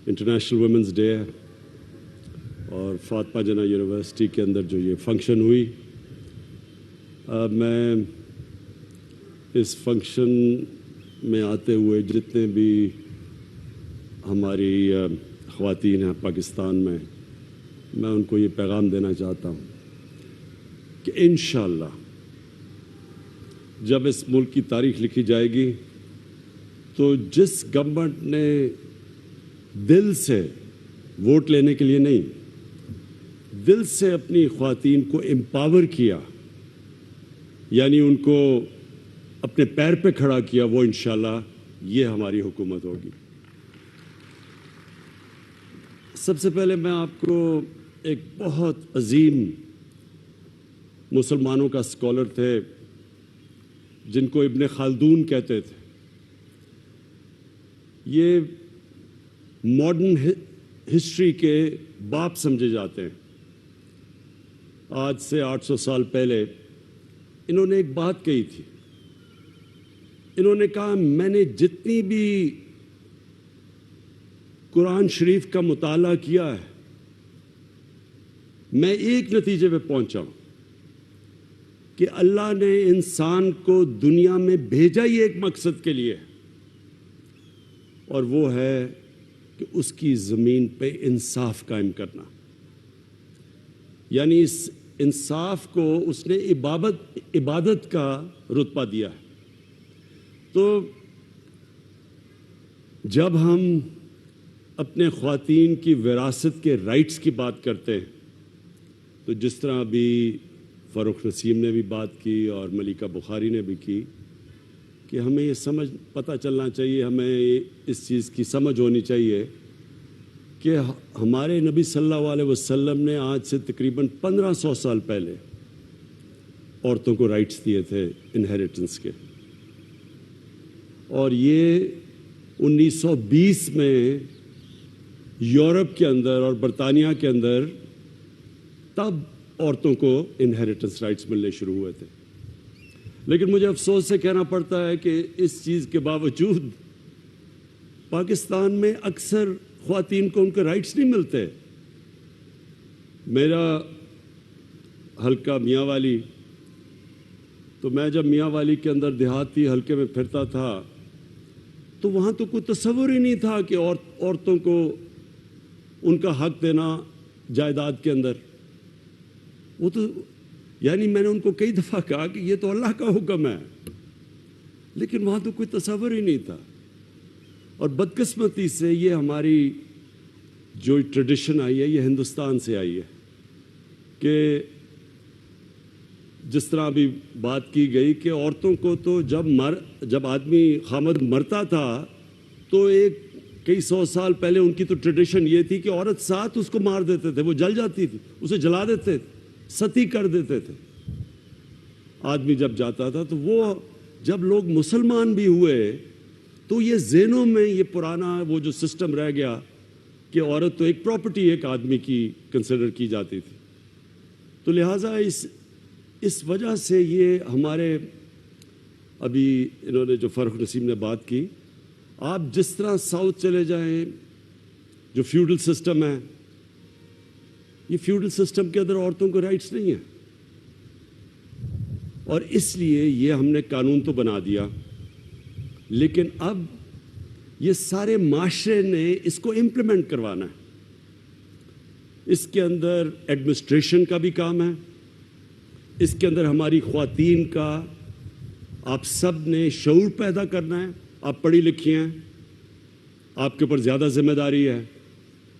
International women's day ہے اور فاطمہ جناح university کے اندر جو یہ فنکشن ہوئی، میں اس فنکشن میں آتے ہوئے جتنے بھی ہماری خواتین ہیں پاکستان میں ان کو یہ پیغام دینا چاہتا ہوں کہ انشاءاللہ جب اس ملک کی تاریخ لکھی جائے گی تو جس گورنمنٹ نے دل سے ووٹ لینے کے لیے نہیں، دل سے اپنی خواتین کو امپاور کیا، یعنی ان کو اپنے پیر پہ کھڑا کیا، وہ انشاءاللہ یہ ہماری حکومت ہوگی۔ سب سے پہلے میں آپ کو ایک بہت عظیم مسلمانوں کا اسکالر تھے جن کو ابن خلدون کہتے تھے، یہ ماڈرن ہسٹری کے باپ سمجھے جاتے ہیں۔ آج سے 800 سال پہلے انہوں نے ایک بات کہی تھی، انہوں نے کہا میں نے جتنی بھی قرآن شریف کا مطالعہ کیا ہے، میں ایک نتیجے پہ پہنچا ہوں کہ اللہ نے انسان کو دنیا میں بھیجا ہی ایک مقصد کے لیے، اور وہ ہے کہ اس کی زمین پہ انصاف قائم کرنا، یعنی اس انصاف کو اس نے عبادت کا رتبہ دیا ہے۔ تو جب ہم اپنے خواتین کی وراثت کے رائٹس کی بات کرتے ہیں تو جس طرح ابھی فاروق نسیم نے بھی بات کی اور ملیکہ بخاری نے بھی کی کہ ہمیں یہ پتہ چلنا چاہیے، ہمیں اس چیز کی سمجھ ہونی چاہیے کہ ہمارے نبی صلی اللہ علیہ وسلم نے آج سے تقریباً 1500 سال پہلے عورتوں کو رائٹس دیے تھے انہیریٹنس کے، اور یہ 1920 میں یورپ کے اندر اور برطانیہ کے اندر تب عورتوں کو انہیریٹنس رائٹس ملنے شروع ہوئے تھے۔ لیکن مجھے افسوس سے کہنا پڑتا ہے کہ اس چیز کے باوجود پاکستان میں اکثر خواتین کو ان کے رائٹس نہیں ملتے۔ میرا حلقہ میاں والی، تو میں جب میاں والی کے اندر دیہاتی حلقے میں پھرتا تھا تو وہاں تو کوئی تصور ہی نہیں تھا کہ عورتوں کو ان کا حق دینا جائیداد کے اندر۔ وہ تو یعنی میں نے ان کو کئی دفعہ کہا کہ یہ تو اللہ کا حکم ہے، لیکن وہاں تو کوئی تصور ہی نہیں تھا۔ اور بدقسمتی سے یہ ہماری جو ٹریڈیشن آئی ہے یہ ہندوستان سے آئی ہے کہ جس طرح ابھی بات کی گئی کہ عورتوں کو تو جب آدمی خامد مرتا تھا تو کئی 100 سال پہلے ان کی تو ٹریڈیشن یہ تھی کہ عورت ساتھ اس کو مار دیتے تھے، وہ جل جاتی تھی، اسے جلا دیتے تھے، ستی کر دیتے تھے۔ آدمی جب جاتا تھا تو وہ جب لوگ مسلمان بھی ہوئے تو یہ ذہنوں میں یہ پرانا وہ جو سسٹم رہ گیا کہ عورت تو ایک پراپرٹی ایک آدمی کی کنسیڈر کی جاتی تھی۔ تو لہٰذا اس وجہ سے یہ ہمارے ابھی انہوں نے جو فاروق نسیم نے بات کی، آپ جس طرح ساؤتھ چلے جائیں جو فیوڈل سسٹم ہے، یہ فیوڈل سسٹم کے اندر عورتوں کو رائٹس نہیں ہیں، اور اس لیے یہ ہم نے قانون تو بنا دیا، لیکن اب یہ سارے معاشرے نے اس کو امپلیمنٹ کروانا ہے۔ اس کے اندر ایڈمنسٹریشن کا بھی کام ہے، اس کے اندر ہماری خواتین کا آپ سب نے شعور پیدا کرنا ہے۔ آپ پڑھی لکھی ہیں، آپ کے اوپر زیادہ ذمہ داری ہے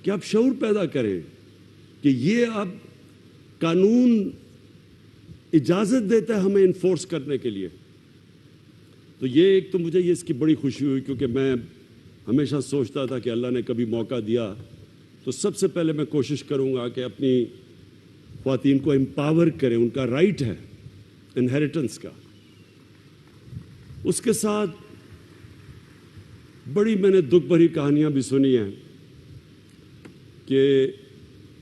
کہ آپ شعور پیدا کریں کہ یہ اب قانون اجازت دیتا ہے ہمیں انفورس کرنے کے لیے۔ تو یہ ایک تو مجھے اس کی بڑی خوشی ہوئی، کیونکہ میں ہمیشہ سوچتا تھا کہ اللہ نے کبھی موقع دیا تو سب سے پہلے میں کوشش کروں گا کہ اپنی خواتین کو امپاور کریں، ان کا رائٹ ہے انہیریٹنس کا۔ اس کے ساتھ بڑی میں نے دکھ بھری کہانیاں بھی سنی ہیں کہ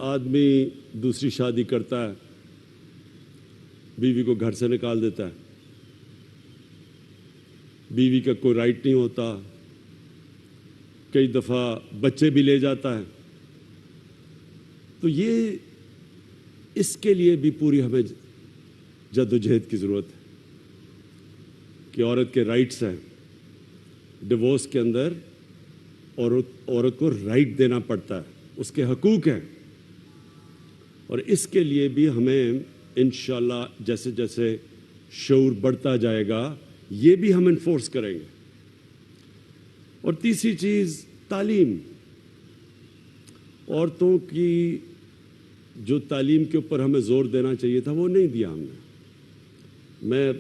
آدمی دوسری شادی کرتا ہے، بیوی کو گھر سے نکال دیتا ہے، بیوی کا کوئی رائٹ نہیں ہوتا، کئی دفعہ بچے بھی لے جاتا ہے. تو یہ اس کے لیے بھی پوری ہمیں جدوجہد کی ضرورت ہے کہ عورت کے رائٹس ہیں. ڈیورس کے اندر عورت کو رائٹ دینا پڑتا ہے, اس کے حقوق ہیں, اور اس کے لیے بھی ہمیں انشاءاللہ جیسے جیسے شعور بڑھتا جائے گا یہ بھی ہم انفورس کریں گے. اور تیسری چیز تعلیم. عورتوں کی جو تعلیم کے اوپر ہمیں زور دینا چاہیے تھا وہ نہیں دیا ہم نے. میں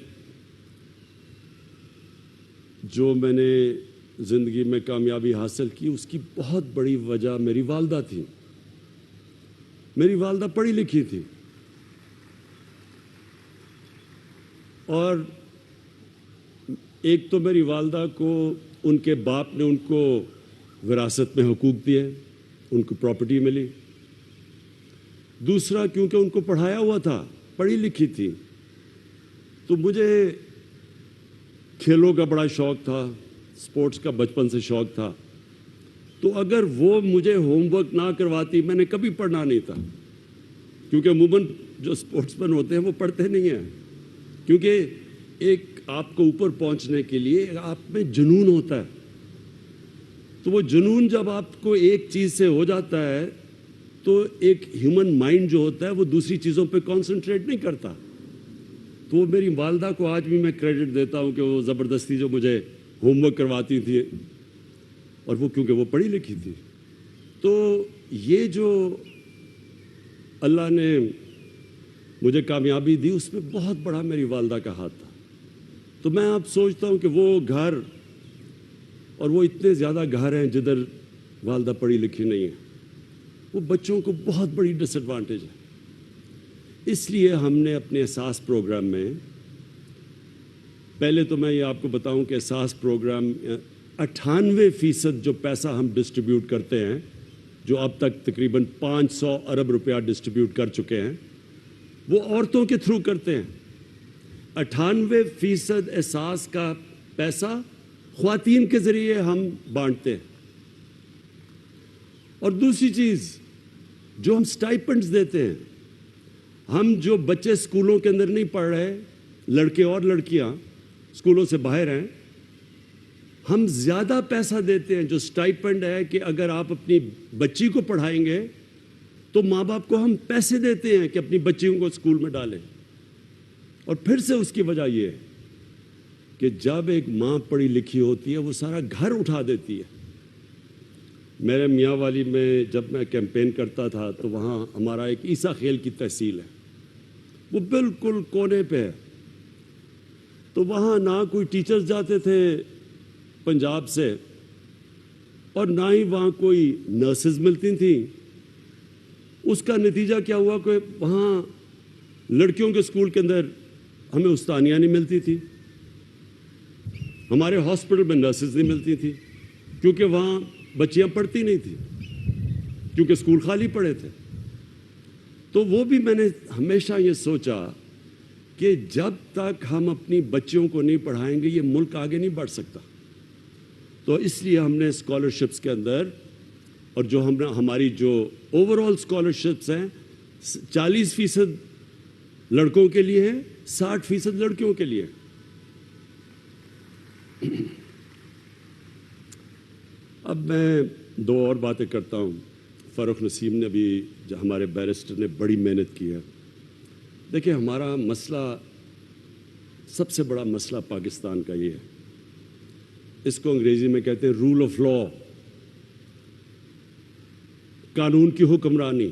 نے زندگی میں کامیابی حاصل کی اس کی بہت بڑی وجہ میری والدہ تھی. میری والدہ پڑھی لکھی تھی اور ایک تو میری والدہ کو ان کے باپ نے ان کو وراثت میں حقوق دیے, ان کو پراپرٹی ملی. دوسرا کیونکہ ان کو پڑھایا ہوا تھا, پڑھی لکھی تھی, تو مجھے کھیلوں کا بڑا شوق تھا, سپورٹس کا بچپن سے شوق تھا. تو اگر وہ مجھے ہوم ورک نہ کرواتی میں نے کبھی پڑھنا نہیں تھا, کیونکہ عموماً جو سپورٹس مین ہوتے ہیں وہ پڑھتے نہیں ہیں, کیونکہ ایک آپ کو اوپر پہنچنے کے لیے آپ میں جنون ہوتا ہے. تو وہ جنون جب آپ کو ایک چیز سے ہو جاتا ہے تو ایک ہیومن مائنڈ جو ہوتا ہے وہ دوسری چیزوں پہ کانسنٹریٹ نہیں کرتا. تو وہ میری والدہ کو آج بھی میں کریڈٹ دیتا ہوں کہ وہ زبردستی جو مجھے ہوم ورک کرواتی تھی, اور وہ کیونکہ وہ پڑھی لکھی تھی. تو یہ جو اللہ نے مجھے کامیابی دی اس میں بہت بڑا میری والدہ کا ہاتھ تھا. تو میں اب سوچتا ہوں کہ وہ گھر, اور وہ اتنے زیادہ گھر ہیں جدھر والدہ پڑھی لکھی نہیں ہے, وہ بچوں کو بہت بڑی ڈس ایڈوانٹیج ہے. اس لیے ہم نے اپنے احساس پروگرام میں, پہلے تو میں یہ آپ کو بتاؤں کہ احساس پروگرام 98% جو پیسہ ہم ڈسٹریبیوٹ کرتے ہیں, جو اب تک تقریباً 500 ارب روپیہ ڈسٹریبیوٹ کر چکے ہیں, وہ عورتوں کے تھرو کرتے ہیں. 98% احساس کا پیسہ خواتین کے ذریعے ہم بانٹتے ہیں. اور دوسری چیز جو ہم سٹائپنڈز دیتے ہیں, ہم جو بچے اسکولوں کے اندر نہیں پڑھ رہے, لڑکے اور لڑکیاں اسکولوں سے باہر ہیں, ہم زیادہ پیسہ دیتے ہیں جو سٹائپنڈ ہے کہ اگر آپ اپنی بچی کو پڑھائیں گے تو ماں باپ کو ہم پیسے دیتے ہیں کہ اپنی بچیوں کو اسکول میں ڈالیں. اور پھر سے اس کی وجہ یہ ہے کہ جب ایک ماں پڑھی لکھی ہوتی ہے وہ سارا گھر اٹھا دیتی ہے. میرے میاں والی میں جب میں کیمپین کرتا تھا تو وہاں ہمارا ایک عیسیٰ خیل کی تحصیل ہے, وہ بالکل کونے پہ ہے. تو وہاں نہ کوئی ٹیچرز جاتے تھے پنجاب سے, اور نہ ہی وہاں کوئی نرسز ملتی تھیں. اس کا نتیجہ کیا ہوا کہ وہاں لڑکیوں کے اسکول کے اندر ہمیں استانیہ نہیں ملتی تھی, ہمارے ہاسپٹل میں نرسز نہیں ملتی تھی, کیونکہ وہاں بچیاں پڑھتی نہیں تھیں, کیونکہ اسکول خالی پڑے تھے. تو وہ بھی میں نے ہمیشہ یہ سوچا کہ جب تک ہم اپنی بچیوں کو نہیں پڑھائیں گے یہ ملک آگے نہیں بڑھ سکتا. تو اس لیے ہم نے اسکالرشپس کے اندر, اور جو ہماری جو اوور آل اسکالرشپس ہیں 40% لڑکوں کے لیے ہے, 60% لڑکیوں کے لیے. اب میں دو اور باتیں کرتا ہوں. فاروق نسیم نے بھی, جو ہمارے بیرسٹر نے بڑی محنت کی ہے. دیکھیں ہمارا مسئلہ, سب سے بڑا مسئلہ پاکستان کا یہ ہے, اس کو انگریزی میں کہتے ہیں رول آف لا, قانون کی حکمرانی.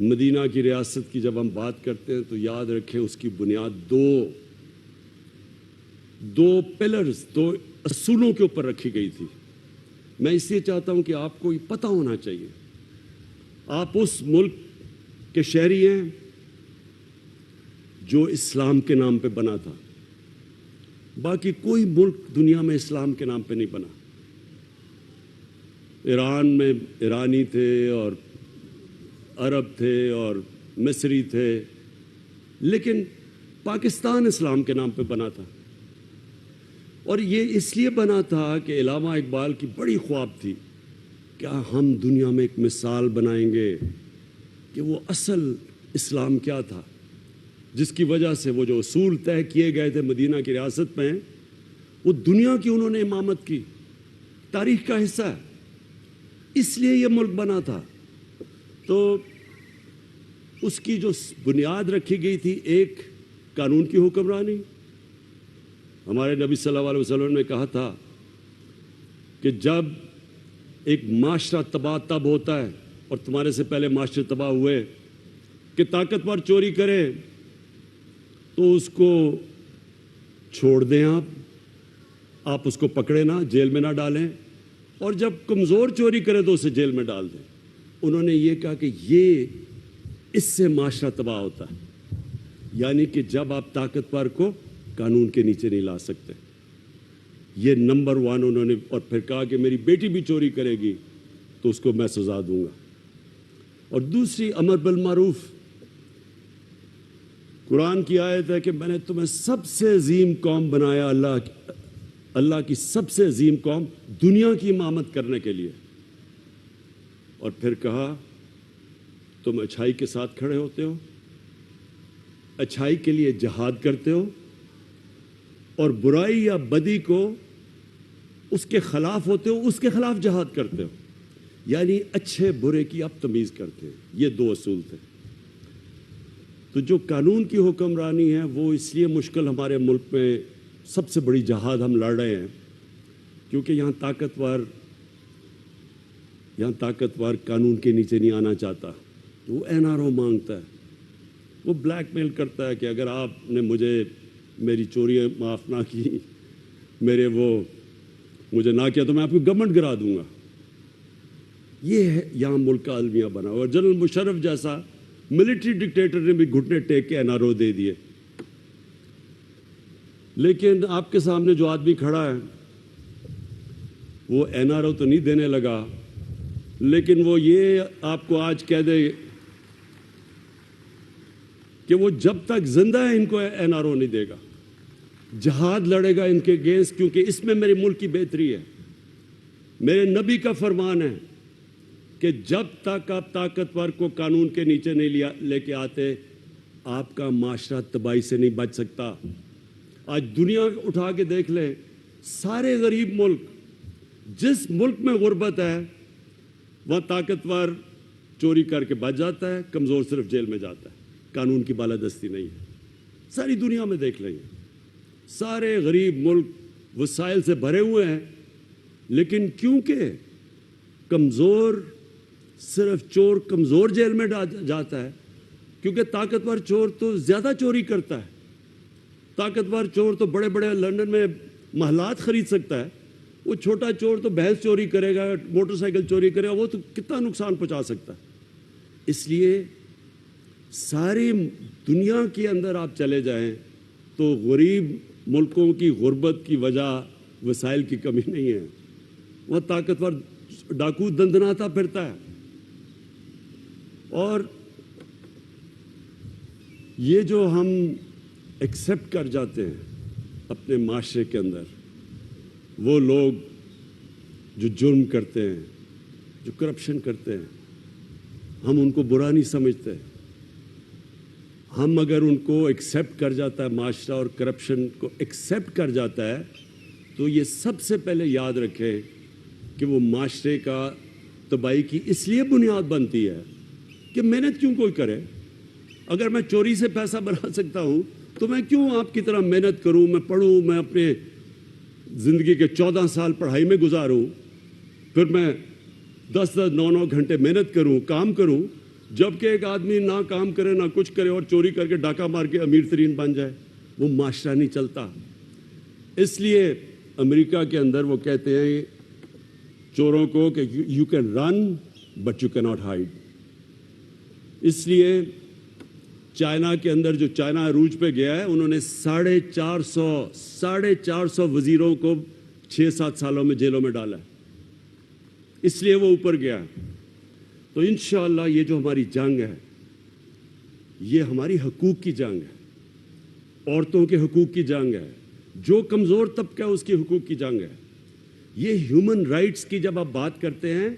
مدینہ کی ریاست کی جب ہم بات کرتے ہیں تو یاد رکھیں اس کی بنیاد دو پلرز, 2 اصولوں کے اوپر رکھی گئی تھی. میں اس لیے چاہتا ہوں کہ آپ کو یہ پتہ ہونا چاہیے, آپ اس ملک کے شہری ہیں جو اسلام کے نام پہ بنا تھا. باقی کوئی ملک دنیا میں اسلام کے نام پہ نہیں بنا. ایران میں ایرانی تھے اور عرب تھے اور مصری تھے, لیکن پاکستان اسلام کے نام پہ بنا تھا. اور یہ اس لیے بنا تھا کہ علامہ اقبال کی بڑی خواب تھی کہ ہم دنیا میں ایک مثال بنائیں گے کہ وہ اصل اسلام کیا تھا، جس کی وجہ سے وہ جو اصول طے کیے گئے تھے مدینہ کی ریاست میں، وہ دنیا کی انہوں نے امامت کی، تاریخ کا حصہ ہے، اس لیے یہ ملک بنا تھا۔ تو اس کی جو بنیاد رکھی گئی تھی، ایک قانون کی حکمرانی۔ ہمارے نبی صلی اللہ علیہ وسلم نے کہا تھا کہ جب ایک معاشرہ تباہ تب ہوتا ہے، اور تمہارے سے پہلے معاشرے تباہ ہوئے، کہ طاقتور چوری کرے تو اس کو چھوڑ دیں، آپ اس کو پکڑے نہ، جیل میں نہ ڈالیں، اور جب کمزور چوری کرے تو اسے جیل میں ڈال دیں۔ انہوں نے یہ کہا کہ یہ اس سے معاشرہ تباہ ہوتا ہے، یعنی کہ جب آپ طاقتور کو قانون کے نیچے نہیں لا سکتے۔ یہ نمبر 1 انہوں نے، اور پھر کہا کہ میری بیٹی بھی چوری کرے گی تو اس کو میں سزا دوں گا۔ اور دوسری امر بالمعروف، قرآن کی آیت ہے کہ میں نے تمہیں سب سے عظیم قوم بنایا، اللہ کی سب سے عظیم قوم دنیا کی امامت کرنے کے لیے، اور پھر کہا تم اچھائی کے ساتھ کھڑے ہوتے ہو، اچھائی کے لیے جہاد کرتے ہو، اور برائی یا بدی کو اس کے خلاف ہوتے ہو، اس کے خلاف جہاد کرتے ہو، یعنی اچھے برے کی آپ تمیز کرتے ہیں۔ یہ 2 اصول تھے۔ تو جو قانون کی حکمرانی ہے وہ اس لیے مشکل ہمارے ملک میں، سب سے بڑی جہاد ہم لڑ رہے ہیں کیونکہ یہاں طاقتور قانون کے نیچے نہیں آنا چاہتا، تو وہ NRO مانگتا ہے، وہ بلیک میل کرتا ہے کہ اگر آپ نے میری چوریاں معاف نہ کی، مجھے نہ کیا، تو میں آپ کو گورنمنٹ گرا دوں گا۔ یہ ہے یہاں ملک کا المیہ بنا، اور جنرل مشرف جیسا ملٹری ڈکٹیٹر نے بھی گھٹنے ٹیک کے NRO دے دیے۔ لیکن آپ کے سامنے جو آدمی کھڑا ہے وہ NRO تو نہیں دینے لگا، لیکن وہ یہ آپ کو آج کہہ دے کہ وہ جب تک زندہ ہے ان کو NRO نہیں دے گا، جہاد لڑے گا ان کے اگینسٹ، کیونکہ اس میں میرے ملک کی بہتری ہے۔ میرے نبی کا فرمان ہے کہ جب تک آپ طاقتور کو قانون کے نیچے نہیں لے کے آتے، آپ کا معاشرہ تباہی سے نہیں بچ سکتا۔ آج دنیا اٹھا کے دیکھ لیں، سارے غریب ملک، جس ملک میں غربت ہے وہاں طاقتور چوری کر کے بچ جاتا ہے، کمزور صرف جیل میں جاتا ہے، قانون کی بالادستی نہیں ہے۔ ساری دنیا میں دیکھ لیں، سارے غریب ملک وسائل سے بھرے ہوئے ہیں، لیکن کیونکہ کمزور، صرف چور کمزور جیل میں جاتا ہے، کیونکہ طاقتور چور تو زیادہ چوری کرتا ہے۔ طاقتور چور تو بڑے بڑے لندن میں محلات خرید سکتا ہے، وہ چھوٹا چور تو بھینس چوری کرے گا، موٹر سائیکل چوری کرے گا، وہ تو کتنا نقصان پہنچا سکتا ہے۔ اس لیے ساری دنیا کے اندر آپ چلے جائیں تو غریب ملکوں کی غربت کی وجہ وسائل کی کمی نہیں ہے، وہ طاقتور ڈاکو دندناتا پھرتا ہے۔ اور یہ جو ہم ایکسیپٹ کر جاتے ہیں اپنے معاشرے کے اندر، وہ لوگ جو جرم کرتے ہیں، جو کرپشن کرتے ہیں، ہم ان کو برا نہیں سمجھتے۔ ہم اگر ان کو ایکسیپٹ کر جاتا ہے، معاشرہ اور کرپشن کو ایکسیپٹ کر جاتا ہے، تو یہ سب سے پہلے یاد رکھیں کہ وہ معاشرے کا تباہی کی اس لیے بنیاد بنتی ہے کہ محنت کیوں کوئی کرے۔ اگر میں چوری سے پیسہ بنا سکتا ہوں تو میں کیوں آپ کی طرح محنت کروں، میں پڑھوں، میں اپنے زندگی کے 14 سال پڑھائی میں گزاروں، پھر میں 10-10 9-9 گھنٹے محنت کروں، کام کروں، جبکہ ایک آدمی نہ کام کرے نہ کچھ کرے اور چوری کر کے ڈاکہ مار کے امیر ترین بن جائے، وہ معاشرہ نہیں چلتا۔ اس لیے امریکہ کے اندر وہ کہتے ہیں چوروں کو کہ you can run but you کی ناٹ ہائیڈ۔ اس لیے چائنا کے اندر، جو چائنا عروج پہ گیا ہے، انہوں نے 450 وزیروں کو 6-7 سالوں میں جیلوں میں ڈالا ہے، اس لیے وہ اوپر گیا۔ تو انشاءاللہ یہ جو ہماری جنگ ہے، یہ ہماری حقوق کی جنگ ہے، عورتوں کے حقوق کی جنگ ہے، جو کمزور طبقہ ہے اس کے حقوق کی جنگ ہے. یہ ہیومن رائٹس کی جب آپ بات کرتے ہیں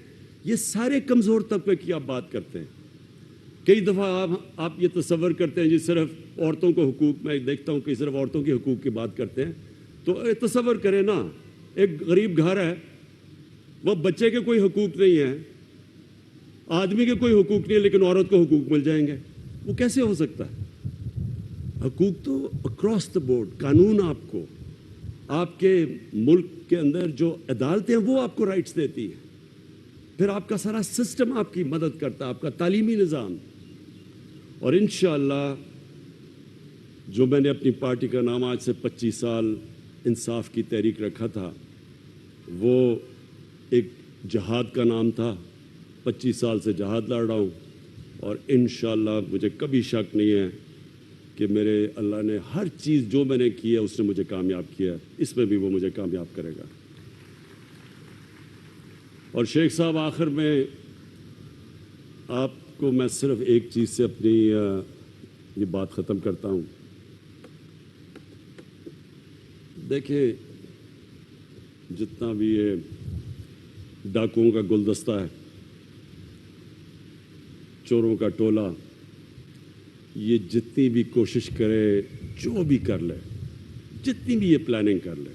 یہ سارے کمزور طبقے کی آپ بات کرتے ہیں. کئی دفعہ آپ یہ تصور کرتے ہیں جی صرف عورتوں کو حقوق, میں دیکھتا ہوں کہ صرف عورتوں کے حقوق کی بات کرتے ہیں. تو تصور کریں نا, ایک غریب گھر ہے, وہ بچے کے کوئی حقوق نہیں ہیں, آدمی کے کوئی حقوق نہیں ہے, لیکن عورت کو حقوق مل جائیں گے. وہ کیسے ہو سکتا ہے؟ حقوق تو اکراس دا بورڈ, قانون آپ کو, آپ کے ملک کے اندر جو عدالتیں ہیں وہ آپ کو رائٹس دیتی ہیں. پھر آپ کا سارا سسٹم آپ کی مدد کرتا ہے, آپ کا تعلیمی نظام. اور انشاءاللہ جو میں نے اپنی پارٹی کا نام آج سے 25 سال انصاف کی تحریک رکھا تھا, وہ ایک جہاد کا نام تھا. 25 سال سے جہاد لڑ رہا ہوں, اور انشاءاللہ مجھے کبھی شک نہیں ہے کہ میرے اللہ نے ہر چیز جو میں نے کی ہے اس نے مجھے کامیاب کیا ہے, اس میں بھی وہ مجھے کامیاب کرے گا. اور شیخ صاحب, آخر میں آپ کو میں صرف ایک چیز سے اپنی یہ بات ختم کرتا ہوں. دیکھیں, جتنا بھی یہ ڈاکوؤں کا گلدستہ ہے, چوروں کا ٹولہ, یہ جتنی بھی کوشش کرے, جو بھی کر لے, جتنی بھی یہ پلاننگ کر لے,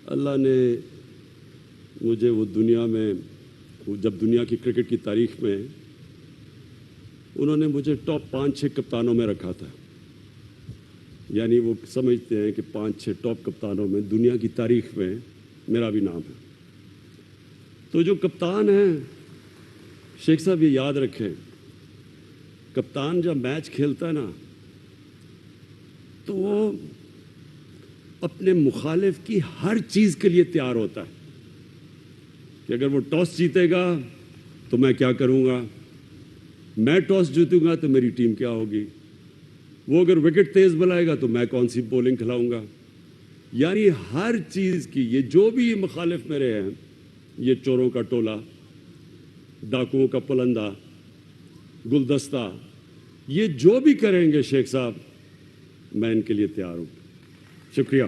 اللہ نے مجھے وہ دنیا میں, جب دنیا کی کرکٹ کی تاریخ میں انہوں نے مجھے ٹاپ 5-6 کپتانوں میں رکھا تھا. یعنی وہ سمجھتے ہیں کہ 5-6 ٹاپ کپتانوں میں دنیا کی تاریخ میں میرا بھی نام ہے. تو جو کپتان ہیں شیخ صاحب, یہ یاد رکھیں, کپتان جب میچ کھیلتا ہے نا تو وہ اپنے مخالف کی ہر چیز کے لیے تیار ہوتا ہے کہ اگر وہ ٹاس جیتے گا تو میں کیا کروں گا, میں ٹاس جیتوں گا تو میری ٹیم کیا ہوگی, وہ اگر وکٹ تیز بلائے گا تو میں کون سی بولنگ کھلاؤں گا. یعنی ہر چیز کی, یہ جو بھی یہ مخالف میرے ہیں, یہ چوروں کا ٹولہ, ڈاکوؤں کا پلندہ, گلدستہ, یہ جو بھی کریں گے شیخ صاحب, میں ان کے لیے تیار ہوں. شکریہ.